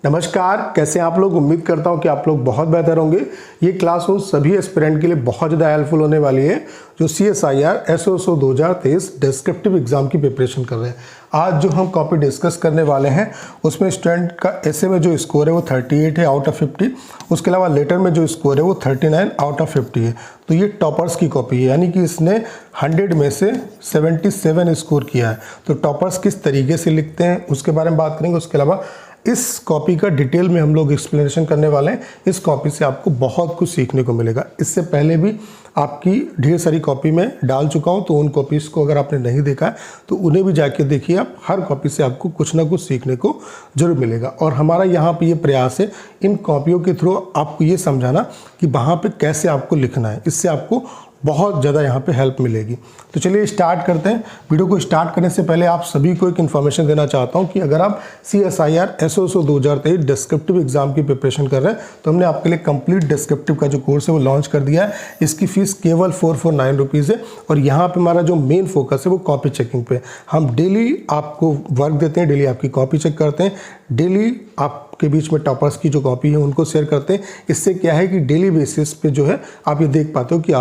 नमस्कार, कैसे हैं आप लोग। उम्मीद करता हूं कि आप लोग बहुत बेहतर होंगे। ये क्लास उन सभी एस्पिरेंट के लिए बहुत ज़्यादा हेल्पफुल होने वाली है जो CSIR SOSO 2023 डिस्क्रिप्टिव एग्जाम की प्रिपरेशन कर रहे हैं। आज जो हम कॉपी डिस्कस करने वाले हैं उसमें स्टूडेंट का ऐसे में जो स्कोर है वो 38 है आउट ऑफ 50। उसके अलावा लेटर में जो स्कोर है वो 39 आउट ऑफ 50 है। तो ये टॉपर्स की कॉपी है, यानी कि इसने 100 में से 77 स्कोर किया है। तो टॉपर्स किस तरीके से लिखते हैं उसके बारे में बात करेंगे। उसके अलावा इस कॉपी का डिटेल में हम लोग एक्सप्लेनेशन करने वाले हैं। इस कॉपी से आपको बहुत कुछ सीखने को मिलेगा। इससे पहले भी आपकी ढेर सारी कॉपी में डाल चुका हूं, तो उन कॉपीज़ को अगर आपने नहीं देखा है तो उन्हें भी जाके देखिए। आप हर कॉपी से आपको कुछ ना कुछ सीखने को जरूर मिलेगा। और हमारा यहाँ पे ये प्रयास है इन कॉपियों के थ्रू आपको ये समझाना कि वहाँ पे कैसे आपको लिखना है। इससे आपको बहुत ज़्यादा यहाँ पे हेल्प मिलेगी। तो चलिए स्टार्ट करते हैं। वीडियो को स्टार्ट करने से पहले आप सभी को एक इन्फॉर्मेशन देना चाहता हूँ कि अगर आप CSIR SOSO 2023 डिस्क्रिप्टिव एग्जाम की प्रिपरेशन कर रहे हैं तो हमने आपके लिए कंप्लीट डिस्क्रिप्टिव का जो कोर्स है वो लॉन्च कर दिया है। इसकी फीस केवल 449 रुपीज़ है। और यहाँ पे हमारा जो मेन फोकस है वो कॉपी चेकिंग पे। हम डेली आपको वर्क देते हैं, डेली आपकी कॉपी चेक करते हैं, डेली आपके बीच में टॉपर्स की जो कॉपी है उनको शेयर करते हैं। इससे क्या है कि डेली बेसिस पे जो है आप ये देख पाते हो कि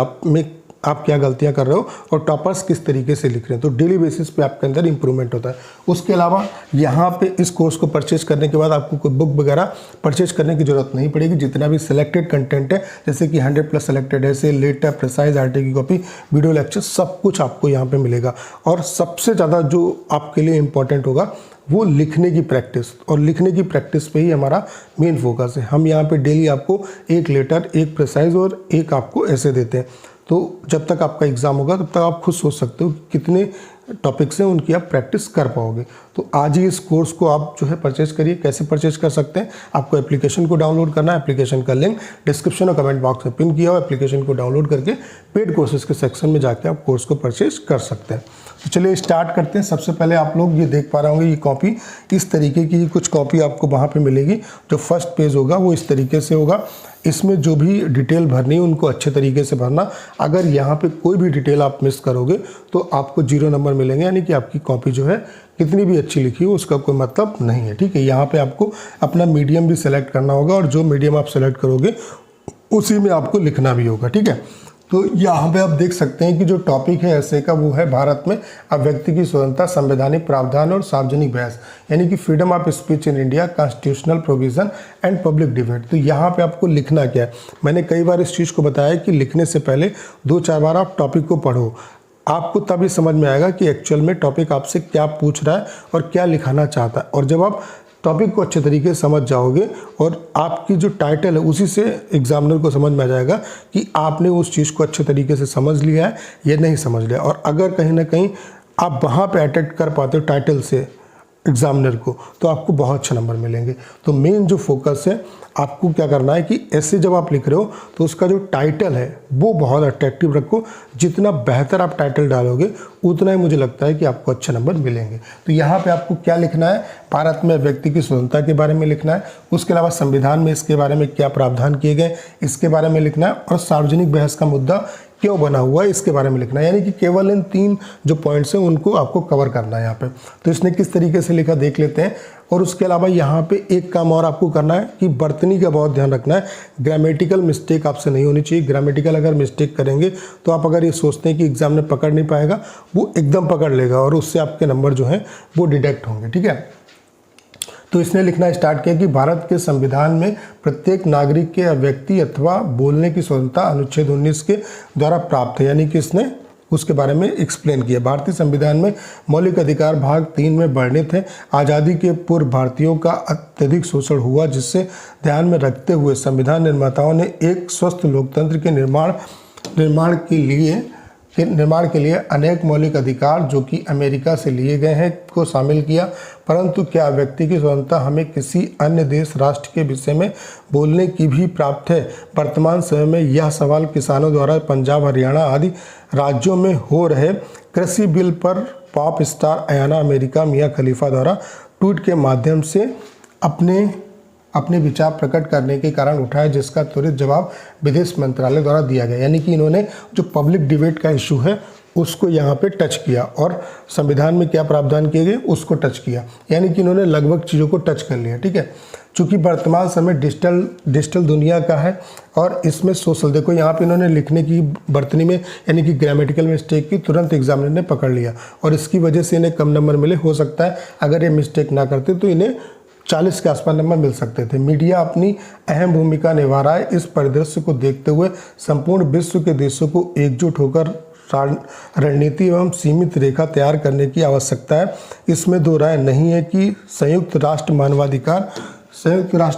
आप क्या गलतियां कर रहे हो और टॉपर्स किस तरीके से लिख रहे हैं। तो डेली बेसिस पे आपके अंदर इंप्रूवमेंट होता है। उसके अलावा यहाँ पे इस कोर्स को परचेज करने के बाद आपको कोई बुक वगैरह परचेज करने की जरूरत नहीं पड़ेगी। जितना भी सिलेक्टेड कंटेंट है, जैसे कि 100+ सिलेक्टेड है, लेटर, प्रिसाइज, RT की कॉपी, वीडियो लेक्चर, सब कुछ आपको यहाँ पे मिलेगा। और सबसे ज़्यादा जो आपके लिए इम्पोर्टेंट होगा वो लिखने की प्रैक्टिस, और लिखने की प्रैक्टिस पे ही हमारा मेन फोकस है। हम यहाँ पे डेली आपको एक लेटर, एक प्रिसाइज और एक आपको ऐसे देते हैं। तो जब तक आपका एग्ज़ाम होगा तब तक आप खुद सोच सकते हो कि कितने टॉपिक्स हैं उनकी आप प्रैक्टिस कर पाओगे। तो आज ही इस कोर्स को आप जो है परचेज करिए। कैसे परचेज कर सकते हैं? आपको एप्लीकेशन को डाउनलोड करना है। एप्लीकेशन का लिंक डिस्क्रिप्शन और कमेंट बॉक्स में पिन किया हो। एप्लीकेशन को डाउनलोड करके पेड कोर्सेज के सेक्शन में जाके आप कोर्स को परचेज कर सकते हैं। तो चलिए स्टार्ट करते हैं। सबसे पहले आप लोग ये देख पा रहे होंगे, ये कॉपी इस तरीके की कुछ कॉपी आपको वहाँ पे मिलेगी। जो फर्स्ट पेज होगा वो इस तरीके से होगा। इसमें जो भी डिटेल भरनी है उनको अच्छे तरीके से भरना। अगर यहाँ पे कोई भी डिटेल आप मिस करोगे तो आपको 0 नंबर मिलेंगे, यानी कि आपकी कॉपी जो है कितनी भी अच्छी लिखी हो उसका कोई मतलब नहीं है। ठीक है, यहाँ पे आपको अपना मीडियम भी सेलेक्ट करना होगा और जो मीडियम आप सेलेक्ट करोगे उसी में आपको लिखना भी होगा। ठीक है, तो यहाँ पे आप देख सकते हैं कि जो टॉपिक है ऐसे का वो है भारत में अभिव्यक्ति की स्वतंत्रता, संवैधानिक प्रावधान और सार्वजनिक बहस, यानी कि freedom of speech in India, constitutional provision and public debate. तो यहाँ पे आपको लिखना क्या है, मैंने कई बार इस चीज़ को बताया कि लिखने से पहले 2-4 बार आप टॉपिक को पढ़ो। आपको तभी समझ में आएगा कि एक्चुअल में टॉपिक आपसे क्या पूछ रहा है और क्या लिखाना चाहता है। और जब आप टॉपिक को अच्छे तरीके से समझ जाओगे और आपकी जो टाइटल है उसी से एग्जामिनर को समझ में आ जाएगा कि आपने उस चीज़ को अच्छे तरीके से समझ लिया है या नहीं समझ लिया। और अगर कहीं ना कहीं आप वहाँ पे अटैक कर पाते हो टाइटल से एग्जामिनर को तो आपको बहुत अच्छे नंबर मिलेंगे। तो मेन जो फोकस है आपको क्या करना है कि ऐसे जब आप लिख रहे हो तो उसका जो टाइटल है वो बहुत अट्रैक्टिव रखो। जितना बेहतर आप टाइटल डालोगे उतना ही मुझे लगता है कि आपको अच्छे नंबर मिलेंगे। तो यहाँ पे आपको क्या लिखना है, भारत में व्यक्ति की स्वतंत्रता के बारे में लिखना है। उसके अलावा संविधान में इसके बारे में क्या प्रावधान किए गए इसके बारे में लिखना है। और सार्वजनिक बहस का मुद्दा क्यों बना हुआ है इसके बारे में लिखना है। यानी कि केवल इन 3 जो पॉइंट्स हैं उनको आपको कवर करना है यहाँ पे। तो इसने किस तरीके से लिखा देख लेते हैं। और उसके अलावा यहाँ पे एक काम और आपको करना है कि बर्तनी का बहुत ध्यान रखना है। ग्रामेटिकल मिस्टेक आपसे नहीं होनी चाहिए। ग्रामेटिकल अगर मिस्टेक करेंगे तो आप अगर ये सोचते हैं कि एग्जाम में पकड़ नहीं पाएगा, वो एकदम पकड़ लेगा और उससे आपके नंबर जो हैं वो डिडक्ट होंगे। ठीक है, तो इसने लिखना स्टार्ट किया कि भारत के संविधान में प्रत्येक नागरिक के अभिव्यक्ति अथवा बोलने की स्वतंत्रता अनुच्छेद 19 के द्वारा प्राप्त है। यानी कि इसने उसके बारे में एक्सप्लेन किया। भारतीय संविधान में मौलिक अधिकार भाग 3 में वर्णित है। आज़ादी के पूर्व भारतीयों का अत्यधिक शोषण हुआ, जिससे ध्यान में रखते हुए संविधान निर्माताओं ने एक स्वस्थ लोकतंत्र के निर्माण के लिए अनेक मौलिक अधिकार जो कि अमेरिका से लिए गए हैं को शामिल किया। परंतु क्या व्यक्ति की स्वतंत्रता हमें किसी अन्य देश राष्ट्र के विषय में बोलने की भी प्राप्त है? वर्तमान समय में यह सवाल किसानों द्वारा पंजाब, हरियाणा आदि राज्यों में हो रहे कृषि बिल पर पॉप स्टार अयाना अमेरिका मियां खलीफा द्वारा ट्वीट के माध्यम से अपने विचार प्रकट करने के कारण उठाया, जिसका त्वरित जवाब विदेश मंत्रालय द्वारा दिया गया। यानी कि इन्होंने जो पब्लिक डिबेट का इशू है उसको यहाँ पे टच किया और संविधान में क्या प्रावधान किए गए उसको टच किया। यानी कि इन्होंने लगभग चीज़ों को टच कर लिया। ठीक है, चूँकि वर्तमान समय डिजिटल दुनिया का है और इसमें सोशल, देखो यहाँ पे इन्होंने लिखने की बर्तनी में यानी कि ग्रामेटिकल मिस्टेक की तुरंत एग्जामिनर ने पकड़ लिया और इसकी वजह से इन्हें कम नंबर मिले। हो सकता है अगर ये मिस्टेक ना करते तो इन्हें 40 के आसपास नंबर मिल सकते थे। मीडिया अपनी अहम भूमिका निभा रहा है। इस परिदृश्य को देखते हुए संपूर्ण विश्व के देशों को एकजुट होकर रणनीति एवं सीमित रेखा तैयार करने की आवश्यकता है। इसमें दो राय नहीं है कि संयुक्त राष्ट्र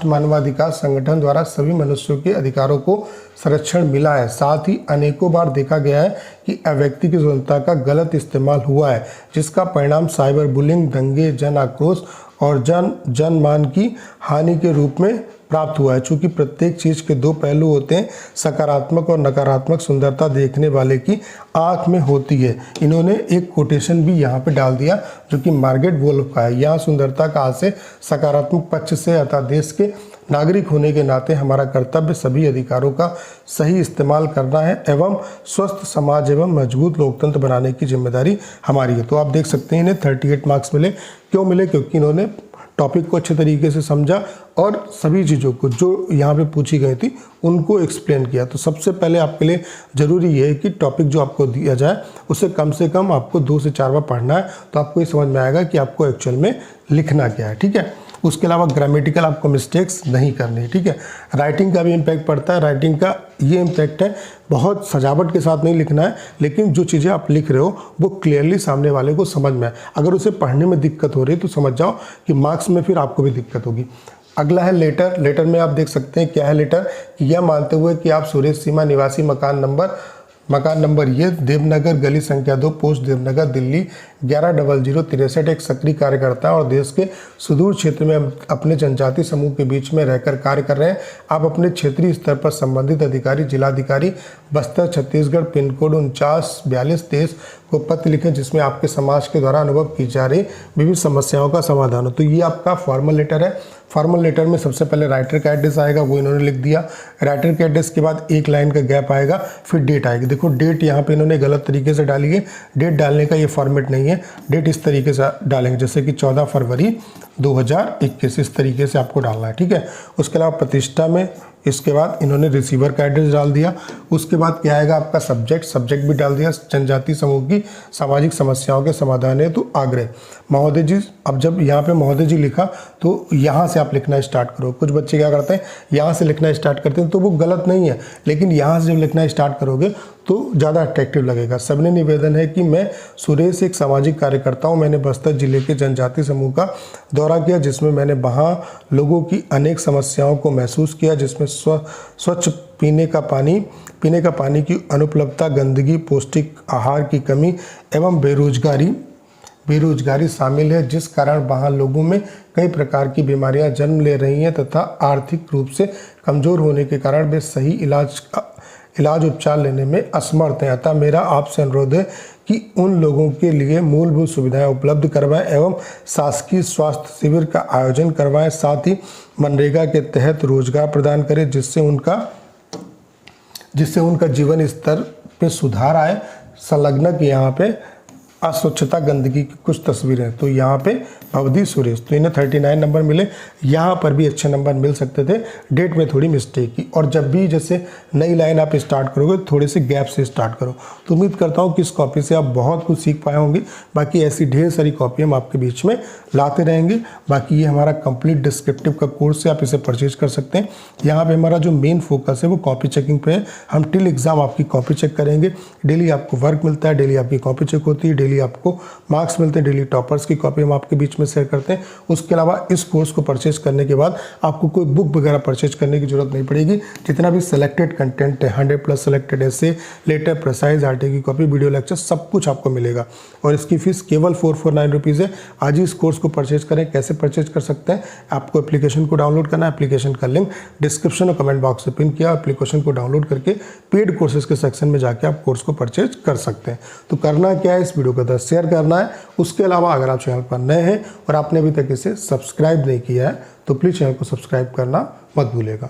मानवाधिकार संगठन द्वारा सभी मनुष्यों के अधिकारों को संरक्षण मिला है। साथ ही अनेकों बार देखा गया है कि व्यक्ति की स्वतंत्रता का गलत इस्तेमाल हुआ है, जिसका परिणाम साइबर बुलिंग, दंगे, जन आक्रोश और जनमान की हानि के रूप में प्राप्त हुआ है। चूँकि प्रत्येक चीज़ के दो पहलू होते हैं, सकारात्मक और नकारात्मक सुंदरता देखने वाले की आँख में होती है। इन्होंने एक कोटेशन भी यहाँ पे डाल दिया जो कि मार्गरेट वोल्फ का है। यहाँ सुंदरता का से सकारात्मक पक्ष से अतः देश के नागरिक होने के नाते हमारा कर्तव्य सभी अधिकारों का सही इस्तेमाल करना है एवं स्वस्थ समाज एवं मजबूत लोकतंत्र बनाने की जिम्मेदारी हमारी है। तो आप देख सकते हैं इन्हें 38 मार्क्स मिले। क्यों मिले? क्योंकि इन्होंने टॉपिक को अच्छे तरीके से समझा और सभी चीज़ों को जो यहाँ पे पूछी गई थी उनको एक्सप्लेन किया। तो सबसे पहले आपके लिए ज़रूरी ये है कि टॉपिक जो आपको दिया जाए उसे कम से कम आपको 2 से 4 बार पढ़ना है, तो आपको ये समझ में आएगा कि आपको एक्चुअल में लिखना क्या है। ठीक है, उसके अलावा ग्रामेटिकल आपको मिस्टेक्स नहीं करनी है। ठीक है, राइटिंग का भी इम्पैक्ट पड़ता है। राइटिंग का ये इम्पैक्ट है, बहुत सजावट के साथ नहीं लिखना है, लेकिन जो चीज़ें आप लिख रहे हो वो क्लियरली सामने वाले को समझ में आए। अगर उसे पढ़ने में दिक्कत हो रही है तो समझ जाओ कि मार्क्स में फिर आपको भी दिक्कत होगी। अगला है लेटर। लेटर में आप देख सकते हैं क्या है लेटर, कि यह मानते हुए कि आप सुरेश सीमा निवासी मकान नंबर ये देवनगर, गली संख्या 2, पोस्ट देवनगर, दिल्ली 110063 एक सक्रिय कार्यकर्ता और देश के सुदूर क्षेत्र में अपने जनजाति समूह के बीच में रहकर कार्य कर रहे हैं। आप अपने क्षेत्रीय स्तर पर संबंधित अधिकारी, जिलाधिकारी बस्तर छत्तीसगढ़ पिन कोड 494223 को पत्र लिखें, जिसमें आपके समाज के द्वारा अनुभव की जा रही विभिन्न समस्याओं का समाधान हो। तो ये आपका फॉर्मल लेटर है। फॉर्मल लेटर में सबसे पहले राइटर का एड्रेस आएगा, वो इन्होंने लिख दिया। राइटर के एड्रेस के बाद एक लाइन का गैप आएगा, फिर डेट आएगी। देखो डेट यहाँ पे इन्होंने गलत तरीके से डाली है। डेट डालने का ये फॉर्मेट नहीं है। डेट इस तरीके से डालेंगे जैसे कि 14 फरवरी 2021, इस तरीके से आपको डालना है। ठीक है, उसके अलावा प्रतिष्ठा में इसके बाद इन्होंने रिसीवर का एड्रेस डाल दिया। उसके बाद क्या आएगा आपका सब्जेक्ट भी डाल दिया, जनजाति समूह की सामाजिक समस्याओं के समाधान है तो आग्रह। महोदय जी, अब जब यहाँ पे महोदय जी लिखा तो यहाँ से आप लिखना स्टार्ट करो। कुछ बच्चे क्या करते हैं, यहाँ से लिखना स्टार्ट करते हैं, तो वो गलत नहीं है, लेकिन यहाँ से जब लिखना स्टार्ट करोगे तो ज़्यादा अट्रैक्टिव लगेगा। सबने निवेदन है कि मैं सुरेश एक सामाजिक कार्यकर्ता हूँ। मैंने बस्तर जिले के जनजाति समूह का दौरा किया, जिसमें मैंने वहाँ लोगों की अनेक समस्याओं को महसूस किया, जिसमें स्वच्छ पीने का पानी की अनुपलब्धता, गंदगी, पौष्टिक आहार की कमी एवं बेरोजगारी शामिल है, जिस कारण वहाँ लोगों में कई प्रकार की बीमारियां जन्म ले रही हैं तथा आर्थिक रूप से कमज़ोर होने के कारण वे सही इलाज उपचार लेने में असमर्थ हैं। अतः मेरा आपसे अनुरोध है कि उन लोगों के लिए मूलभूत सुविधाएं उपलब्ध करवाएं एवं शासकीय स्वास्थ्य शिविर का आयोजन करवाएं। साथ ही मनरेगा के तहत रोजगार प्रदान करें, जिससे उनका जीवन स्तर पे सुधार आए। संलग्नक यहाँ पे अस्वच्छता, गंदगी की कुछ तस्वीरें, तो यहाँ पे अवधि सुरेश, तो इन्हें 39 नंबर मिले। यहाँ पर भी अच्छे नंबर मिल सकते थे, डेट में थोड़ी मिस्टेक की। और जब भी जैसे नई लाइन आप स्टार्ट करोगे थोड़े से गैप से स्टार्ट करो। तो उम्मीद करता हूँ कि इस कॉपी से आप बहुत कुछ सीख पाए होंगे। बाकी ऐसी ढेर सारी कॉपी हम आपके बीच में लाते रहेंगे। बाकी ये हमारा कंप्लीट डिस्क्रिप्टिव का कोर्स है, आप इसे परचेज कर सकते हैं। यहाँ पर हमारा जो मेन फोकस है वो कॉपी चेकिंग पे है। हम टिल एग्ज़ाम आपकी कॉपी चेक करेंगे। डेली आपको वर्क मिलता है, डेली आपकी कॉपी चेक होती है, डेली आपको मार्क्स मिलते हैं, डेली टॉपर्स की कॉपी हम आपके बीच में शेयर करते हैं। उसके अलावा इस कोर्स को परचेज करने के बाद आपको कोई बुक वगैरह परचेज करने की जरूरत नहीं पड़ेगी। जितना भी सिलेक्टेड कंटेंट है, 100+ सिलेक्टेड ऐसे, लेटर, प्रेसाइज, आर्टिकल की कॉपी, वीडियो लेक्चर, सब कुछ आपको मिलेगा। और इसकी फीस केवल 449 रुपीज़ है। आज ही इस कोर्स को परचेज करें। कैसे परचेज कर सकते हैं, आपको एप्लीकेशन को डाउनलोड करना है। एप्लीकेशन का लिंक डिस्क्रिप्शन और कमेंट बॉक्स से पिन किया। एप्लीकेशन को डाउनलोड करके पेड कोर्सेज के सेक्शन में जाके आप कोर्स को परचेज कर सकते हैं। तो करना क्या है, इस वीडियो को शेयर करना है। उसके अलावा अगर आप चैनल पर नए हैं और आपने अभी तक इसे सब्सक्राइब नहीं किया है तो प्लीज़ चैनल को सब्सक्राइब करना मत भूलिएगा।